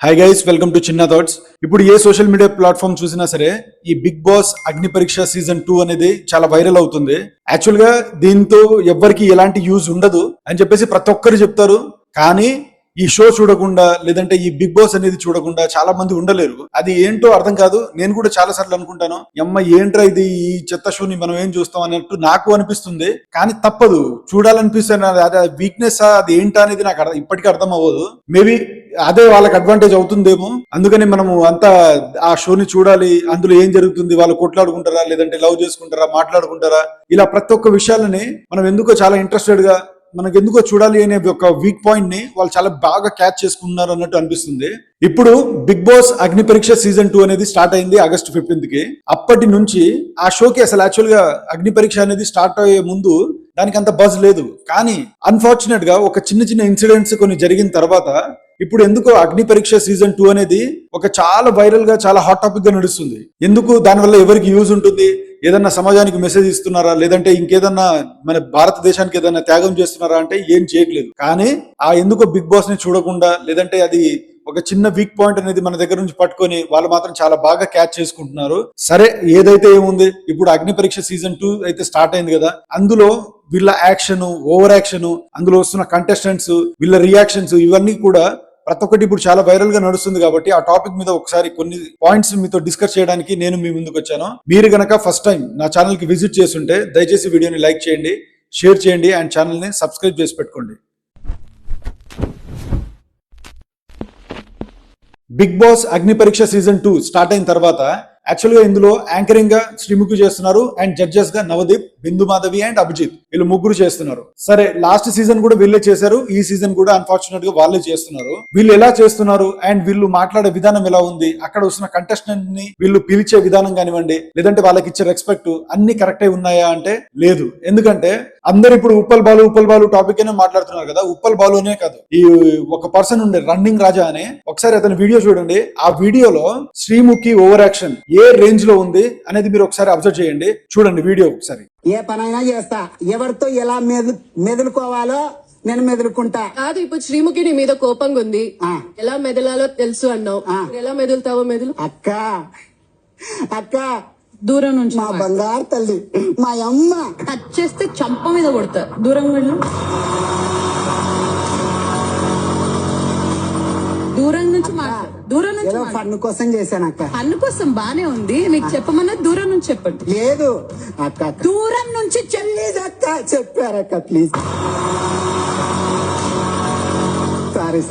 Hi guys, welcome to చిన్న thoughts. ఇప్పుడు ఏ social media platform చూసినా సరే ఈ బిగ్ బాస్ అగ్ని పరీక్ష సీజన్ 2 అనేది చాలా వైరల్ అవుతుంది. యాక్చువల్ గా దీంతో ఎవ్వరికి ఎలాంటి యూజ్ ఉండదు అని చెప్పేసి ప్రతి ఒక్కరు చెప్తారు. కానీ ఈ షో చూడకుండా లేదంటే ఈ బిగ్ బాస్ అనేది చూడకుండా చాలా మంది ఉండలేరు. అది ఏంటో అర్థం కాదు. నేను కూడా చాలా సార్లు అనుకుంటాను, అమ్మ ఏంట్రా ఇది, ఈ చెత్త షోని మనం ఏం చూస్తాం అన్నట్టు నాకు అనిపిస్తుంది. కానీ తప్పదు, చూడాలనిపిస్తుంది. అది వీక్నెస్ అది ఏంటా అనేది నాకు ఇప్పటికీ అర్థం అవ్వదు. మేబీ అదే వాళ్ళకి అడ్వాంటేజ్ అవుతుందేమో. అందుకని మనము అంతా ఆ షోని చూడాలి, అందులో ఏం జరుగుతుంది, వాళ్ళు కొట్లాడుకుంటారా లేదంటే లవ్ చేసుకుంటారా, మాట్లాడుకుంటారా, ఇలా ప్రతి ఒక్క విషయాలని మనం ఎందుకో చాలా ఇంట్రెస్టెడ్ గా మనకు ఎందుకో చూడాలి అనే ఒక వీక్ పాయింట్ ని వాళ్ళు చాలా బాగా క్యాచ్ చేసుకున్నారు అన్నట్టు అనిపిస్తుంది. ఇప్పుడు బిగ్ బాస్ అగ్ని పరీక్ష సీజన్ 2 అనేది స్టార్ట్ అయింది ఆగస్ట్ 15th కి. అప్పటి నుంచి ఆ షోకి అసలు యాక్చువల్ గా అగ్ని పరీక్ష అనేది స్టార్ట్ అయ్యే ముందు దానికి అంత బజ్ లేదు. కానీ అన్ఫార్చునేట్ గా ఒక చిన్న చిన్న ఇన్సిడెంట్స్ కొన్ని జరిగిన తర్వాత ఇప్పుడు ఎందుకో అగ్ని పరీక్ష సీజన్ 2 అనేది ఒక చాలా వైరల్ గా చాలా హాట్ టాపిక్ గా నడుస్తుంది. ఎందుకు, దానివల్ల ఎవరికి యూజ్ ఉంటుంది, ఏదన్నా సమాజానికి మెసేజ్ ఇస్తున్నారా లేదంటే ఇంకేదన్నా మన భారతదేశానికి ఏదైనా త్యాగం చేస్తున్నారా అంటే ఏం చేయట్లేదు. కానీ ఆ ఎందుకో బిగ్ బాస్ ని చూడకుండా లేదంటే అది ఒక చిన్న వీక్ పాయింట్ అనేది మన దగ్గర నుంచి పట్టుకొని వాళ్ళు మాత్రం చాలా బాగా క్యాచ్ చేసుకుంటున్నారు. సరే, ఏదైతే ఏముంది, ఇప్పుడు అగ్ని పరీక్ష సీజన్ 2 అయితే స్టార్ట్ అయింది కదా. అందులో వీళ్ళ యాక్షన్, ఓవర్ యాక్షన్, అందులో వస్తున్న కంటెస్టెంట్స్, వీళ్ళ రియాక్షన్స్, ఇవన్నీ కూడా ప్రతి ఒక్కటి ఇప్పుడు చాలా వైరల్ గా నడుస్తుంది. కాబట్టి ఆ టాపిక్ మీద ఒకసారి కొన్ని పాయింట్స్ మీతో డిస్కస్ చేయడానికి నేను మీ ముందుకు వచ్చాను. మీరు గనక ఫస్ట్ టైం నా ఛానల్ కి విజిట్ చేస్తుంటే దయచేసి వీడియోని లైక్ చేయండి, షేర్ చేయండి అండ్ ఛానల్ ని సబ్స్క్రైబ్ చేసి పెట్టుకోండి. బిగ్ బాస్ అగ్ని పరీక్ష సీజన్ 2 స్టార్ట్ అయిన తర్వాత యాక్చువల్ గా ఇందులో యాంకరింగ్ గా శ్రీముఖి చేస్తున్నారు అండ్ జడ్జెస్ గా నవదీప్, బిందు మాధవి అండ్ అభిజిత్, వీళ్ళు ముగ్గురు చేస్తున్నారు. సరే, లాస్ట్ సీజన్ కూడా వీళ్ళే చేశారు, ఈ సీజన్ కూడా అన్ఫార్చునేట్ గా వాళ్ళే చేస్తున్నారు. వీళ్ళు ఎలా చేస్తున్నారు అండ్ వీళ్ళు మాట్లాడే విధానం ఎలా ఉంది, అక్కడ వస్తున్న కంటెస్టెంట్ ని వీళ్ళు పిలిచే విధానం కానివ్వండి లేదంటే వాళ్ళకి ఇచ్చే రెస్పెక్ట్ అన్ని కరెక్ట్ అయి ఉన్నాయా అంటే లేదు. ఎందుకంటే అందరు ఇప్పుడు ఉప్పల్ బాలు టాపిక్ అయినా మాట్లాడుతున్నారు కదా. ఉప్పల్ బాలునే కాదు, ఈ ఒక పర్సన్ ఉండే రన్నింగ్ రాజా అని, ఒకసారి అతని వీడియో చూడండి. ఆ వీడియోలో శ్రీముఖి ఓవర్ యాక్షన్ ఏ రేంజ్ లో ఉంది అనేది మీరు ఒకసారి అబ్జర్వ్ చేయండి. చూడండి వీడియో ఒకసారి. ఏ పనైనా చేస్తా, ఎవరితో ఎలా మెదులుకోవాలో నేను మెదులుకుంటా. కాదు, ఇప్పుడు శ్రీముఖి నీ మీద కోపంగా ఉంది, ఎలా మెదలాలో తెలుసు అన్నావు, ఎలా మెదులుతావో మెదులు. అక్క దూరం నుంచి మా బంగారు తల్లి, మా అమ్మ టచ్ చేస్తే చంప మీద కొడతా. దూరం వెళ్ళు, దూరం నుంచి మాట్లాడు. దూరం నుంచి ఏదో ఫన్ కోసం చేశాను అక్క. పన్ను కోసం బానే ఉంది, మీకు చెప్పమన్నా దూరం నుంచి చెప్పండి. లేదు అక్క, దూరం నుంచి చెల్లేదు అక్క, చెప్పారక్క ప్లీజ్. సారీ.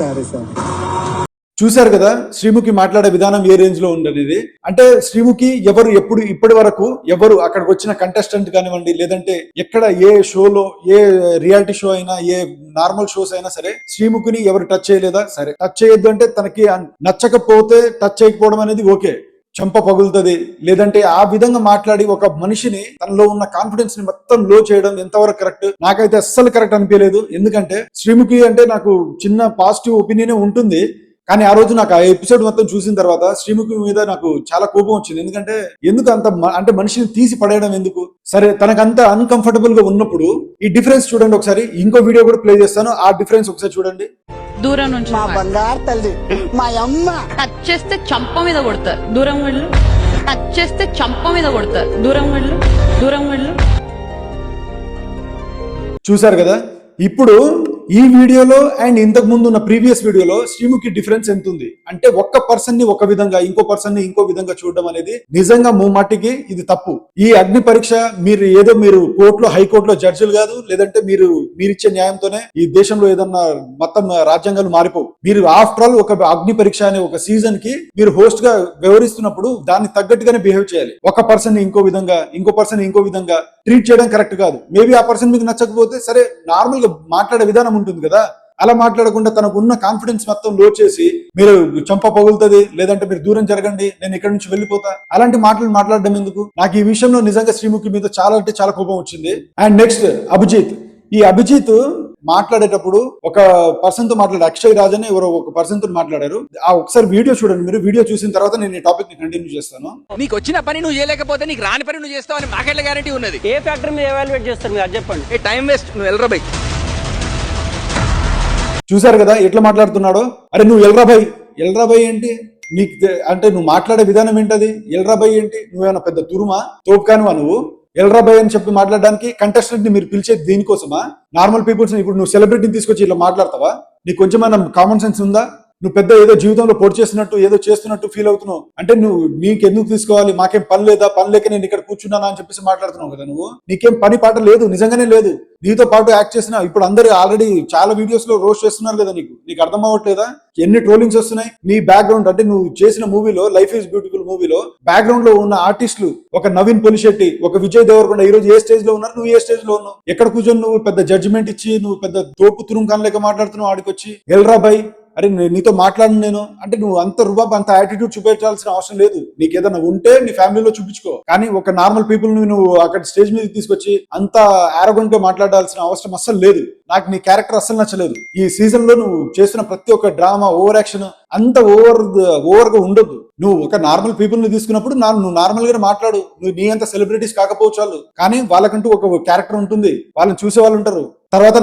చూశారు కదా శ్రీముఖి మాట్లాడే విధానం ఏ రేంజ్ లో ఉండేది. అంటే శ్రీముఖి ఎవరు ఎప్పుడు ఇప్పటి వరకు ఎవరు అక్కడికి వచ్చిన కంటెస్టెంట్ కానివ్వండి లేదంటే ఎక్కడ ఏ షోలో ఏ రియాలిటీ షో అయినా ఏ నార్మల్ షోస్ అయినా సరే శ్రీముఖిని ఎవరు టచ్ చేయలేదా? సరే, టచ్ చేయొద్దు అంటే తనకి నచ్చకపోతే టచ్ చేయకపోవడం అనేది ఓకే, చెంప పగులుతుంది లేదంటే ఆ విధంగా మాట్లాడి ఒక మనిషిని తనలో ఉన్న కాన్ఫిడెన్స్ ని మొత్తం లో చేయడం ఎంతవరకు కరెక్ట్? నాకైతే అస్సలు కరెక్ట్ అనిపించలేదు. ఎందుకంటే శ్రీముఖి అంటే నాకు చిన్న పాజిటివ్ ఒపీనియన్ ఉంటుంది. కానీ ఆ రోజు నాకు ఆ ఎపిసోడ్ మొత్తం చూసిన తర్వాత శ్రీముఖి మీద నాకు చాలా కోపం వచ్చింది. ఎందుకంటే ఎందుకు అంత అంటే మనిషిని తీసి పడేయడం ఎందుకు? సరే, తనకంత అన్కంఫర్టబుల్ గా ఉన్నప్పుడు ఈ డిఫరెన్స్ చూడండి ఒకసారి. ఇంకో వీడియో కూడా ప్లే చేస్తాను, ఆ డిఫరెన్స్ ఒకసారి చూడండి. దూరం నుంచి మా బంగారు తల్లి, మా అమ్మ టచ్ చేస్తే చంప మీద కొడతా. దూరం వెళ్ళు, టచ్ చేస్తే చంప మీద కొడతా. దూరం వెళ్ళు. చూసారు కదా. ఇప్పుడు ఈ వీడియోలో అండ్ ఇంతకు ముందు ఉన్న ప్రీవియస్ వీడియోలో శ్రీముఖి డిఫరెన్స్ ఎంత ఉంది అంటే ఒక్క పర్సన్ ని ఒక విధంగా ఇంకో పర్సన్ ని ఇంకో విధంగా చూడడం అనేది నిజంగా ముమ్మాటికి ఇది తప్పు. ఈ అగ్ని పరీక్ష మీరు కోర్టులో హైకోర్టులో జడ్జిలు కాదు, లేదంటే మీరిచ్చే న్యాయంతోనే ఈ దేశంలో ఏదన్నా మొత్తం రాజ్యాంగాలు మారిపోవు. మీరు ఆఫ్టర్ ఆల్ ఒక అగ్ని పరీక్ష అనే ఒక సీజన్ కి మీరు హోస్ట్ గా వ్యవహరిస్తున్నప్పుడు దాన్ని తగ్గట్టుగానే బిహేవ్ చేయాలి. ఒక పర్సన్ ని ఇంకో విధంగా ఇంకో పర్సన్ ఇంకో విధంగా ట్రీట్ చేయడం కరెక్ట్ కాదు. మేబీ ఆ పర్సన్ మీకు నచ్చకపోతే సరే, నార్మల్ గా మాట్లాడే విధానం ఉంటుంది కదా, అలా మాట్లాడకుండా తనకు ఉన్న కాన్ఫిడెన్స్ మొత్తం లో చేసి మీరు చంప పగులుతుంది లేదంటే మీరు దూరం జరగండి, నేను ఇక్కడ నుంచి వెళ్ళిపోతా, అలాంటి మాటలు మాట్లాడడం ఎందుకు? నాకు ఈ విషయంలో నిజంగా శ్రీముఖి మీద చాలా అంటే చాలా కోపం వచ్చింది. And next Abhijit. ఈ అభిజిత్ మాట్లాడేటప్పుడు ఒక పర్సన్ తో మాట్లాడారు, అక్షయ్ రాజ్ అని ఎవరో ఒక పర్సన్ తో మాట్లాడారు. ఆ ఒకసారి వీడియో చూడండి. మీరు వీడియో చూసిన తర్వాత నేను ఈ టాపిక్ ని కంటిన్యూ చేస్తాను. నీకు వచ్చిన పని నువ్వు చేయలేకపోతే నీకు రాని పని నువ్వు చేస్తావని మాకెట్లా గ్యారెంటీ ఉన్నది? ఏ ఫ్యాక్టర్ మీద ఎవాల్యుయేట్ చేస్తారు మీరు అది చెప్పండి. ఏ టైం వేస్ట్, నువ్వు వెళ్ళరా బై. చూసారు కదా ఎట్లా మాట్లాడుతున్నాడో. అరే నువ్వు ఎల్రా భయ్, ఎల్రాబాయ్ ఏంటి నీకు అంటే నువ్వు మాట్లాడే విధానం ఏంటది? ఎల్రాబాయ్ ఏంటి? నువ్వేమైనా పెద్ద తురుమా తోపుకానువా నువ్వు? ఎల్రాబాయ్ అని చెప్పి మాట్లాడడానికి కంటెస్టెంట్ ని మీరు పిలిచేది దీనికోసమా? నార్మల్ పీపుల్స్ ఇప్పుడు నువ్వు సెలబ్రిటీని తీసుకొచ్చి ఇలా మాట్లాడతావా? నీకు కొంచెమైనా కామన్ సెన్స్ ఉందా? నువ్వు పెద్ద ఏదో జీవితంలో పొడి చేస్తున్నట్టు ఏదో చేస్తున్నట్టు ఫీల్ అవుతున్నావు అంటే నువ్వు నీకెందుకు తీసుకోవాలి, మాకేం పని లేదా, పని లేక నేను ఇక్కడ కూర్చున్నానా అని చెప్పేసి మాట్లాడుతున్నావు కదా నువ్వు. నీకేం పని పాట లేదు, నిజంగానే లేదు. నీతో పాటు యాక్ట్ చేసిన ఇప్పుడు అందరు ఆల్రెడీ చాలా వీడియోస్ లో రోస్ట్ చేస్తున్నారు కదా, నీకు అర్థం అవ్వట్లేదా? ఎన్ని ట్రోలింగ్స్ వస్తున్నాయి. నీ బ్యాక్గ్రౌండ్ అంటే నువ్వు చేసిన మూవీలో లైఫ్ ఈజ్ బ్యూటిఫుల్ మూవీలో బ్యాక్గ్రౌండ్ లో ఉన్న ఆర్టిస్టులు ఒక నవీన్ పొలిశెట్టి, ఒక విజయ్ దేవరకొండ ఈ రోజు ఏ స్టేజ్ లో ఉన్నారు, నువ్వు ఏ స్టేజ్ లో ఉన్నావు? ఎక్కడ కూర్చొని నువ్వు పెద్ద జడ్జిమెంట్ ఇచ్చి నువ్వు పెద్ద తోపు తురుంకాన్ లేక మాట్లాడుతున్నావు ఆడికొచ్చి ఎల్రాబాయ్. అరే నీతో మాట్లాడను నేను అంటే నువ్వు అంత రుబాబ్ అంత యాటిట్యూడ్ చూపించాల్సిన అవసరం లేదు. నీకు ఏదైనా ఉంటే నీ ఫ్యామిలీలో చూపించుకో, కానీ ఒక నార్మల్ పీపుల్ నువ్వు అక్కడ స్టేజ్ మీద తీసుకొచ్చి అంత ఆరోగ్యంట్ గా మాట్లాడాల్సిన అవసరం అస్సలు లేదు. నాకు నీ క్యారెక్టర్ అస్సలు నచ్చలేదు. ఈ సీజన్ లో నువ్వు చేసిన ప్రతి ఒక్క డ్రామా ఓవర్ యాక్షన్ అంత ఓవర్ గా ఉండదు. నువ్వు ఒక నార్మల్ పీపుల్ ని తీసుకున్నప్పుడు నువ్వు నార్మల్ గానే మాట్లాడు. నువ్వు నీ అంత సెలబ్రిటీస్ కాకపోవచ్చు వాళ్ళు, కానీ వాళ్ళకంటూ ఒక క్యారెక్టర్ ఉంటుంది, వాళ్ళని చూసే వాళ్ళు ఉంటారు. తర్వాత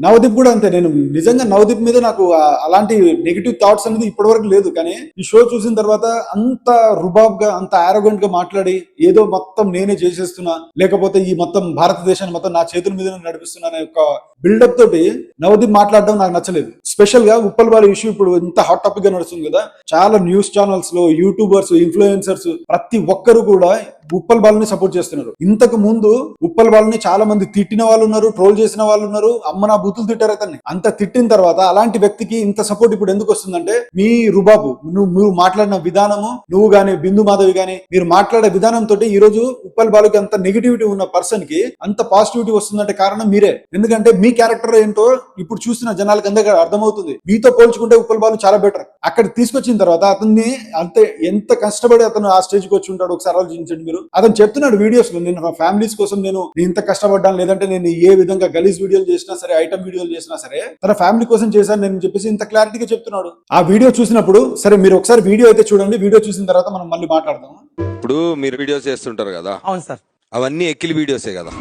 నవదీప్ కూడా అంతే. నేను నిజంగా నవదీప్ మీద నాకు అలాంటి నెగిటివ్ థాట్స్ అనేది ఇప్పటివరకు లేదు, కానీ ఈ షో చూసిన తర్వాత అంత రుబాబ్ గా అంత ఆరోగెంట్ గా మాట్లాడి ఏదో మొత్తం నేనే చేసేస్తున్నా, లేకపోతే ఈ మొత్తం భారతదేశాన్ని మొత్తం నా చేతుల మీద నడిపిస్తున్నా అనే ఒక బిల్డప్ తోటి నవదీప్ మాట్లాడడం నాకు నచ్చలేదు. స్పెషల్ గా ఉప్పల్ బాలు ఇష్యూ ఇప్పుడు ఇంత హాట్ టాపిక్ గా నడుస్తుంది కదా, చాలా న్యూస్ ఛానల్స్ లో యూట్యూబర్స్ ఇన్ఫ్లుయెన్సర్స్ ప్రతి ఒక్కరు కూడా ఉప్పల్ బాలుని సపోర్ట్ చేస్తున్నారు. ఇంతకు ముందు ఉప్పల్ బాలుని చాలా మంది తిట్టిన వాళ్ళు ఉన్నారు, ట్రోల్ చేసిన వాళ్ళు ఉన్నారు, అమ్మ నా బూతులు తిట్టారు అతన్ని. అంత తిట్టిన తర్వాత అలాంటి వ్యక్తికి ఇంత సపోర్ట్ ఇప్పుడు ఎందుకు వస్తుందంటే మీ రుబాబు నువ్వు మాట్లాడిన విధానము, నువ్వు గాని బిందు మాధవి గాని మీరు మాట్లాడే విధానం తోటి ఈ రోజు ఉప్పల్ బాలుకి అంత నెగిటివిటీ ఉన్న పర్సన్ కి అంత పాజిటివిటీ వస్తుందంటే కారణం మీరే. ఎందుకంటే మీ క్యారెక్టర్ ఏంటో ఇప్పుడు చూసిన జనాలకి అందరికీ అర్థమవుతుంది. మీతో పోల్చుకుంటే ఉప్పల్ బాలు చాలా బెటర్. అక్కడ తీసుకొచ్చిన తర్వాత అతన్ని అంతే ఎంత కష్టపడి అతను ఆ స్టేజ్ కి వచ్చి ఉంటాడు ఒకసారి ఆలోచించండి మీరు. అతను చెప్తున్నాడు వీడియోస్ లో, నేను నా ఫ్యామిలీస్ కోసం నేను ఇంత కష్టపడ్డాను, లేదంటే నేను ఏ విధంగా గలీజ్ వీడియోలు చేసినా సరే, ఐటమ్ వీడియోలు చేసినా సరే తన ఫ్యామిలీ కోసం చేశాను నేను చెప్పేసి ఇంత క్లారిటీగా చెప్తున్నాడు. ఆ వీడియో చూసినప్పుడు సరే మీరు ఒకసారి వీడియో అయితే చూడండి, వీడియో చూసిన తర్వాత మనం మళ్ళీ మాట్లాడదాం. ఇప్పుడు మీరు వీడియోస్ చేస్తుంటారు కదా, అవును సార్. అవన్నీ ఎక్కిలి వీడియోసే కదా.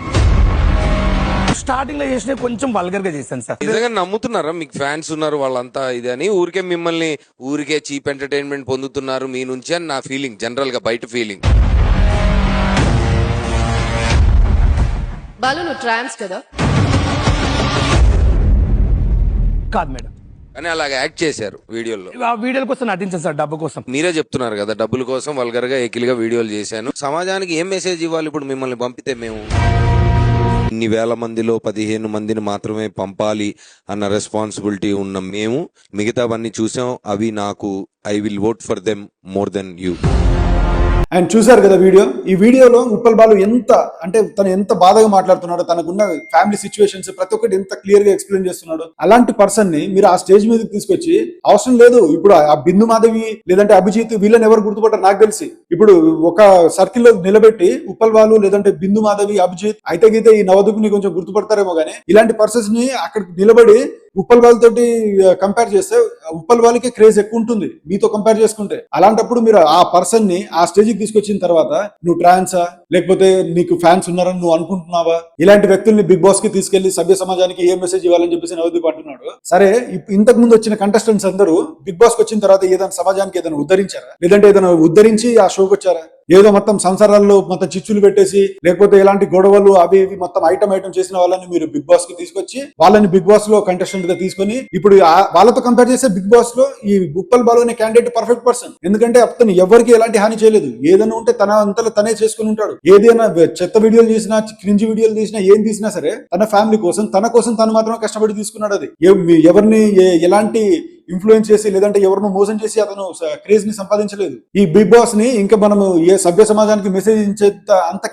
స్టార్టింగ్ లో చేసిన కొంచెం వల్గర్ గా చేశాను సార్. నిజంగా నమ్ముతున్నారా మీకు ఫ్యాన్స్ ఉన్నారు వాళ్ళంతా ఇది అని? ఊరికే మిమ్మల్ని ఊరికే చీప్ ఎంటర్టైన్మెంట్ పొందుతున్నారు మీ నుంచి అని నా ఫీలింగ్, జనరల్ గా బయట ఫీలింగ్. బాలు నువ్వు ట్రాన్స్ కదా? కాదు మేడం, కానీ అలాగ యాక్ట్ చేశారు వీడియోలో. ఆ వీడియోల కోసం నటించాను సార్, డబ్బు కోసం. మీరే చెప్తున్నారు కదా డబ్బుల కోసం వల్గర్ గా ఎకిలిగా వీడియోలు చేశాను. సమాజానికి ఏం మెసేజ్ ఇవ్వాలి ఇప్పుడు మిమ్మల్ని పంపితే? మేము ఇన్ని వేల మందిలో 15 మందిని మాత్రమే పంపాలి అన్న రెస్పాన్సిబిలిటీ ఉన్న మేము మిగతావన్నీ చూసాం. అవి నాకు I will vote for them more than you. ఆయన చూశారు కదా వీడియో. ఈ వీడియోలో ఉప్పల్ బాలు ఎంత అంటే తను ఎంత బాధగా మాట్లాడుతున్నాడో, తనకున్న ఫ్యామిలీ సిచ్యువేషన్స్ ప్రతి ఒక్కటి ఎంత క్లియర్ గా ఎక్స్ప్లెయిన్ చేస్తున్నాడు. అలాంటి పర్సన్ ని మీరు ఆ స్టేజ్ మీదకి తీసుకొచ్చి అవసరం లేదు. ఇప్పుడు ఆ బిందు మాధవి లేదంటే అభిజిత్ వీళ్ళని ఎవరు గుర్తుపట్టారు నాకు తెలిసి. ఇప్పుడు ఒక సర్కిల్ లో నిలబెట్టి ఉప్పల్ బాలు లేదంటే బిందు మాధవి అభిజిత్ అయితే గీతే ఈ నవదీప్ని కొంచెం గుర్తుపడతారేమో, కానీ ఇలాంటి పర్సన్స్ ని అక్కడ నిలబడి ఉప్పల్ బాల్ తోటి కంపేర్ చేస్తే ఉప్పల్ బాల్కి క్రేజ్ ఎక్కువ ఉంటుంది మీతో కంపేర్ చేసుకుంటే. అలాంటప్పుడు మీరు ఆ పర్సన్ ని ఆ స్టేజ్ తీసుకొచ్చిన తర్వాత నువ్వు ట్రాన్సా లేకపోతే నీకు ఫ్యాన్స్ ఉన్నారని నువ్వు అనుకుంటున్నావా? ఇలాంటి వ్యక్తుల్ని బిగ్ బాస్ కి తీసుకెళ్లి సభ్య సమాజానికి ఏ మెసేజ్ ఇవ్వాలని చెప్పేసి నవదీప్ అంటున్నాడు. సరే ఇంతకు ముందు వచ్చిన కంటెస్టెంట్స్ అందరూ బిగ్ బాస్ కి వచ్చిన తర్వాత ఏదైనా సమాజానికి ఏదైనా ఉద్ధరించారా? లేదంటే ఏదైనా ఉద్ధరించి ఆ షోకి వచ్చారా? ఏదో మొత్తం సంసారాల్లో మొత్తం చిచ్చులు పెట్టేసి లేకపోతే ఎలాంటి గొడవలు అవి ఇవి మొత్తం ఐటమ్ చేసిన వాళ్ళని మీరు బిగ్ బాస్ కి తీసుకొచ్చి వాళ్ళని బిగ్ బాస్ లో కంటెస్టెంట్ గా తీసుకొని ఇప్పుడు వాళ్ళతో కంపేర్ చేస్తే బిగ్ బాస్ లో ఈ ఉప్పల్ బాలు అనే క్యాండిడేట్ పర్ఫెక్ట్ పర్సన్. ఎందుకంటే అతను ఎవరికి ఎలాంటి హాని చేయలేదు. ఏదైనా ఉంటే తన అంతలో తనే చేసుకుని ఉంటాడు. ఏదైనా చెత్త వీడియోలు చేసినా క్రింజ్ వీడియోలు తీసినా ఏం తీసినా సరే తన ఫ్యామిలీ కోసం తను మాత్రమే కష్టపడి తీసుకున్నాడు. అది ఎవరిని ఎలాంటి ఇన్ఫ్లుయెన్స్ చేసి లేదంటే ఎవరినో మోసం చేసి అతను క్రేజ్ ని సంపాదించలేదు. ఈ బిగ్ బాస్ ని ఇంకా మనము ఏ సభ్య సమాజానికి మెసేజ్ ఇచ్చేంత అంత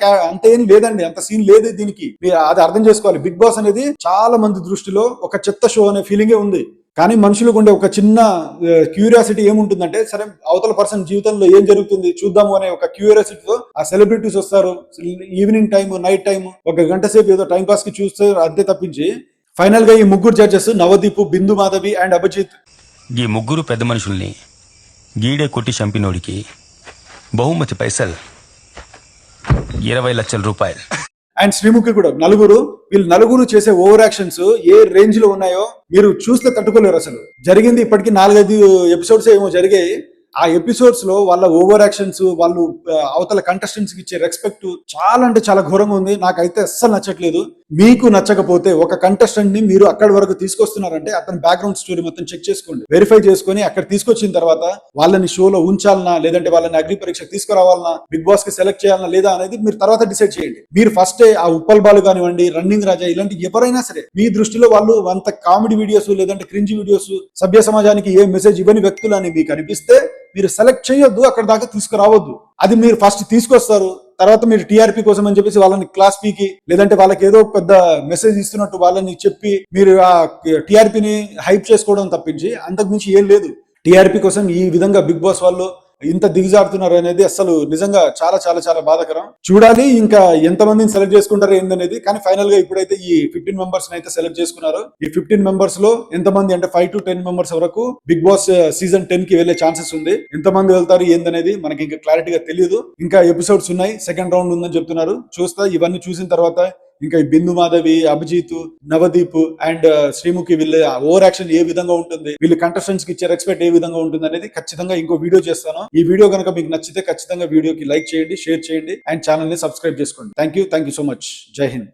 ఏం లేదండి, అంత సీన్ లేదు దీనికి. అది అర్థం చేసుకోవాలి. బిగ్ బాస్ అనేది చాలా మంది దృష్టిలో ఒక చెత్త షో అనే ఫీలింగే ఉంది. కానీ మనుషులకు ఉండే ఒక చిన్న క్యూరియాసిటీ ఏముంటుందంటే సరే అవతల పర్సన్ జీవితంలో ఏం జరుగుతుంది చూద్దాము అనే ఒక క్యూరియాసిటీతో ఆ సెలబ్రిటీస్ వస్తారు. ఈవినింగ్ టైం నైట్ టైం 1 గంట సేపు ఏదో టైం పాస్ కి చూస్తే అంతే తప్పించి ఫైనల్ గా ఈ ముగ్గురు జడ్జెస్ నవదీప్, బిందు మాధవి అండ్ అభిజిత్, ఈ ముగ్గురు పెద్ద మనుషుల్ని గీడే కొట్టి చంపినోడికి బహుమతి పైసలు 20 లక్షల రూపాయలు. అండ్ శ్రీముఖి కూడా వీళ్ళు నలుగురు చేసే ఓవర్ యాక్షన్స్ ఏ రేంజ్ లో ఉన్నాయో మీరు చూస్తే తట్టుకోలేరు. అసలు జరిగింది ఇప్పటికీ 4-5 ఎపిసోడ్స్ ఏమో జరిగాయి. ఆ ఎపిసోడ్స్ లో వాళ్ళ ఓవర్ యాక్షన్స్, వాళ్ళు అవతల కంటెస్టెంట్స్ కి ఇచ్చే రెస్పెక్ట్ చాలా అంటే చాలా ఘోరంగా ఉంది. నాకైతే అస్సలు నచ్చట్లేదు. మీకు నచ్చకపోతే ఒక కంటెస్టెంట్ ని మీరు అక్కడి వరకు తీసుకొస్తున్నారంటే అతని బ్యాక్గ్రౌండ్ స్టోరీ మొత్తం చెక్ చేసుకోండి, వెరిఫై చేసుకొని అక్కడ తీసుకొచ్చిన తర్వాత వాళ్ళని షోలో ఉంచాలనా లేదంటే వాళ్ళని అగ్ని పరీక్ష తీసుకురావాలన్నా, బిగ్ బాస్ కి సెలెక్ట్ చేయాలన్నా లేదా అనేది మీరు తర్వాత డిసైడ్ చేయండి. మీరు ఫస్ట్ ఆ ఉప్పల్ బాలు కానివ్వండి, రన్నింగ్ రాజా, ఇలాంటి ఎవరైనా సరే మీ దృష్టిలో వాళ్ళు అంత కామెడీ వీడియోస్ లేదంటే క్రింజ్ వీడియోస్, సభ్య సమాజానికి ఏ మెసేజ్ ఇవ్వని వ్యక్తులు అని మీకు అనిపిస్తే మీరు సెలెక్ట్ చేయొద్దు, అక్కడ దాకా తీసుకురావద్దు. అది మీరు ఫస్ట్ తీసుకొస్తారు, తర్వాత మీరు టీఆర్పీ కోసం అని చెప్పేసి వాళ్ళని క్లాస్ పీకి లేదంటే వాళ్ళకి ఏదో పెద్ద మెసేజ్ ఇస్తున్నట్టు వాళ్ళని చెప్పి మీరు ఆ టీఆర్పీని హైప్ చేసుకోవడం తప్పించి అంతకు మించి ఏం లేదు. టీఆర్పీ కోసం ఈ విధంగా బిగ్ బాస్ వాళ్ళు ఇంత దిగజారుతున్నారు అనేది అసలు నిజంగా చాలా చాలా చాలా బాధాకరం. చూడాలి ఇంకా ఎంతమందిని సెలెక్ట్ చేసుకుంటారు ఏందనేది. కానీ ఫైనల్ గా ఇప్పుడైతే ఈ 15 మెంబర్స్ అయితే సెలెక్ట్ చేసుకున్నారు. ఈ 15 మెంబర్స్ లో ఎంతమంది అంటే 5 to 10 మెంబర్స్ వరకు బిగ్ బాస్ సీజన్ 10 కి వెళ్లే ఛాన్సెస్ ఉంది. ఎంతమంది వెళ్తారు ఏందనేది మనకి ఇంకా క్లారిటీగా తెలియదు. ఇంకా ఎపిసోడ్స్ ఉన్నాయి, సెకండ్ రౌండ్ ఉందని చెప్తున్నారు. చూస్తా. ఇవన్నీ చూసిన తర్వాత ఇంకా బిందు మాధవి, అభిజిత్, నవదీప్ అండ్ శ్రీముఖి వీళ్ళ ఓవర్ యాక్షన్ ఏ విధంగా ఉంటుంది, వీళ్ళు కంటెస్టెంట్స్ కి ఇచ్చే రెస్పెక్ట్ ఏ విధంగా ఉంటుంది అనేది ఖచ్చితంగా ఇంకో వీడియో చేస్తాను. ఈ వీడియో కనుక మీకు నచ్చితే ఖచ్చితంగా వీడియోకి లైక్ చేయండి, షేర్ చేయండి అండ్ ఛానల్ ని సబ్స్క్రైబ్ చేసుకోండి. Thank you so much. జై హింద్.